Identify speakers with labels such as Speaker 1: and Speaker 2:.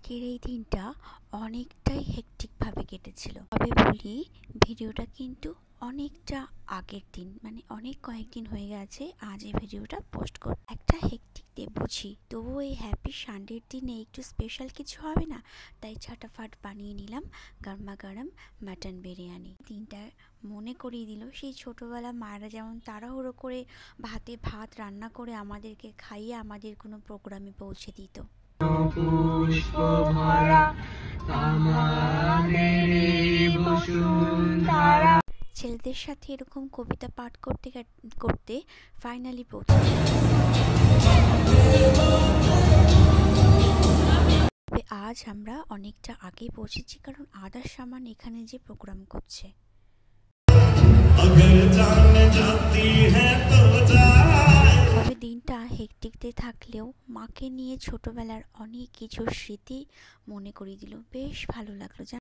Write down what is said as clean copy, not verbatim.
Speaker 1: আজকের এই দিনটা অনেকটাই হেক্টিকভাবে কেটেছিল। তবে বলি, ভিডিওটা কিন্তু অনেকটা আগের দিন, মানে অনেক কয়েকদিন হয়ে গেছে আজ এই ভিডিওটা পোস্ট কর। একটা হেক্টিক ডে বুঝি, তবুও এই হ্যাপি সানডের দিনে একটু স্পেশাল কিছু হবে না? তাই ঝটাফট বানিয়ে নিলাম গরমা গরম মাটন বিরিয়ানি। দিনটা মনে করিয়ে দিল সেই ছোটোবেলা মায়েরা যেমন তাড়াহুড়ো করে ভাত রান্না করে আমাদেরকে খাইয়ে আমাদের কোনো প্রোগ্রামে পৌঁছে দিত। ছেলেদের সাথে এরকম কবিতা পাঠ করতে করতে ফাইনালি পৌঁছে। আজ আমরা অনেকটা আগেই পৌঁছেছি, কারণ আদার সামান এখানে যে প্রোগ্রাম করছে। তবে দিনটা হেক্টিকতে থাকলেও মাকে নিয়ে ছোটবেলার অনেক কিছু স্মৃতি মনে করিয়ে দিল। বেশ ভালো লাগলো।